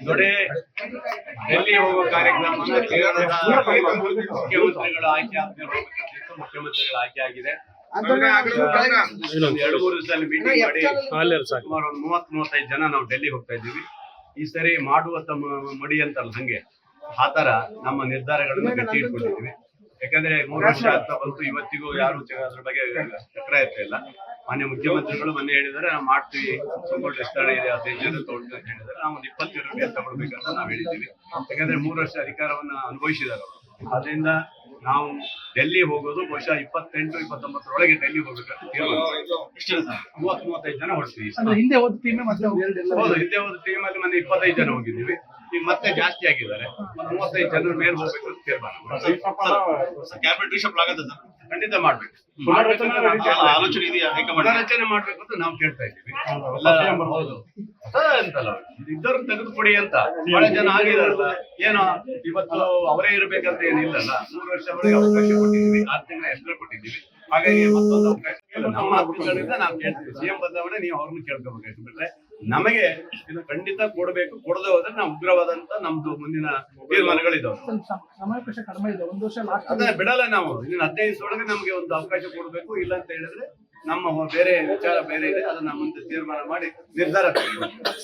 ನೋಡಿ, ಡೆಲ್ಲಿ ಹೋಗುವ ಕಾರ್ಯಕ್ರಮನ ಕೇರಳದ ಮುಖ್ಯಮಂತ್ರಿಗಳು ಆಯ್ಕೆ ಆಗ್ತಿರ್ಬೇಕಂತಿತ್ತು. ಮುಖ್ಯಮಂತ್ರಿಗಳು ಆಯ್ಕೆ ಆಗಿದೆ. 2-3 ದಿವಸದಲ್ಲಿ ಮೀಟಿಂಗ್ ಮಾಡಿ ಸುಮಾರು ಒಂದು 30-35 ಜನ ನಾವು ಡೆಲ್ಲಿ ಹೋಗ್ತಾ ಇದ್ದೀವಿ. ಈ ಸರಿ ಮಾಡುವ ತಮ್ಮ ಮಡಿ ಅಂತಲ್ಲ, ಹಂಗೆ ಆ ತರ ನಮ್ಮ ನಿರ್ಧಾರಗಳನ್ನು ಗಟ್ಟಿ ಇಟ್ಕೊಂಡಿದ್ದೀವಿ. ಯಾಕಂದ್ರೆ 3 ವರ್ಷ ಆಗ್ತಾ ಬಂತು, ಇವತ್ತಿಗೂ ಯಾರು ಅದ್ರ ಬಗ್ಗೆ ಚಕ್ರ ಇರ್ತಾ ಇಲ್ಲ. ಮಾನ್ಯ ಮುಖ್ಯಮಂತ್ರಿಗಳು ಮೊನ್ನೆ ಹೇಳಿದರೆ ನಾವು ಮಾಡ್ತೀವಿ, ಸಂಪೂರ್ಣ ವಿಸ್ತರಣೆ ಇದೆ, 15 ಜನ ತಗೊಳ್ತೀವಿ ಅಂತ ಹೇಳಿದ್ರೆ ನಾವು ಒಂದು 20 ಜನರಿಗೆ ತಗೊಳ್ಬೇಕಂತ ನಾವು ಹೇಳಿದ್ದೀವಿ. ಯಾಕಂದ್ರೆ 3 ವರ್ಷ ಅಧಿಕಾರವನ್ನ ಅನುಭವಿಸಿದಾರೆ ಅವರು. ಆದ್ರಿಂದ ನಾವು ಡೆಲ್ಲಿ ಹೋಗೋದು ಬಹುಶಃ 28-29 ಒಳಗೆ ಡೆಲ್ಲಿ ಹೋಗ್ಬೇಕಂತ ತೀರ್ಮಾನ. 30-35 ಜನ ಹೊಡ್ತೀವಿ. ಹಿಂದೆ ಹೋದ ಟೀಮ್ ಹೌದು, ಹಿಂದೆ ಹೋದ ಟೀಮ್ ಅಲ್ಲಿ ಮೊನ್ನೆ 25 ಜನ ಹೋಗಿದ್ದೀವಿ. ಈಗ ಮತ್ತೆ ಜಾಸ್ತಿ ಆಗಿದ್ದಾರೆ. 35 ಜನರ ಮೇಲೆ ಹೋಗ್ಬೇಕು ಅಂತ ತೀರ್ಮಾನ. ಕ್ಯಾಬಿನೆಟ್ ರಿಷಫಲ್ ಆಗತ್ತೆ ಸರ್, ಖಂಡಿತ ಮಾಡ್ಬೇಕು. ಆಲೋಚನೆ ಇದೆಯಾ? ಪುನರಚನೆ ಮಾಡ್ಬೇಕು ಅಂತ ನಾವು ಕೇಳ್ತಾ ಇದ್ದೀವಿ. ಹೌದು ಅಂತಲ್ಲ, ಇದ್ದವ್ರನ್ನ ತೆಗೆದುಕೊಡಿ ಅಂತ ಬಹಳ ಜನ ಆಗಿದಾರಲ್ಲ. ಏನೋ ಇವತ್ತು ಅವರೇ ಇರ್ಬೇಕಂತ ಏನಿಲ್ಲಲ್ಲ. 3 ವರ್ಷವರೆಗೆ ಅವಕಾಶ ಕೊಟ್ಟಿದ್ದೀವಿ, 6 ತಿಂಗಳ ಹೆಸರು ಕೊಟ್ಟಿದ್ದೀವಿ. ಹಾಗಾಗಿ ಮತ್ತೊಂದು ಅವಕಾಶ ನಮ್ಮ ಹಕ್ಕುಗಳಿಂದ ನಾವು ಕೇಳ್ತೀವಿ. ಸಿಎಂ ಬಂದವರೇ ನೀವು ಅವ್ರನ್ನ ಕೇಳ್ಕೋಬೇಕಾಯ್ತು. ಬಿಟ್ರೆ ನಮಗೆ ಇದು ಖಂಡಿತ ಕೊಡಬೇಕು. ಕೊಡದೆ ಹೋದ್ರೆ ನಾವು ಉಗ್ರವಾದಂತ ನಮ್ದು ಮುಂದಿನ ತೀರ್ಮಾನಗಳಿದಾವೆ. ಸಮಯಾವಕಾಶ ಕಡಿಮೆ ಇದೆ, 1 ವರ್ಷ ಲಾಸ್ಟ್. ಅದನ್ನ ಬಿಡಲ್ಲ ನಾವು. ಇನ್ನು 15 ದಿವಸದೊಳಗೆ ನಮ್ಗೆ ಒಂದು ಅವಕಾಶ ಕೊಡಬೇಕು. ಇಲ್ಲ ಅಂತ ಹೇಳಿದ್ರೆ ನಮ್ಮ ಬೇರೆ ವಿಚಾರ ಬೇರೆ ಇದೆ, ಅದನ್ನ ಮುಂದೆ ತೀರ್ಮಾನ ಮಾಡಿ ನಿರ್ಧಾರ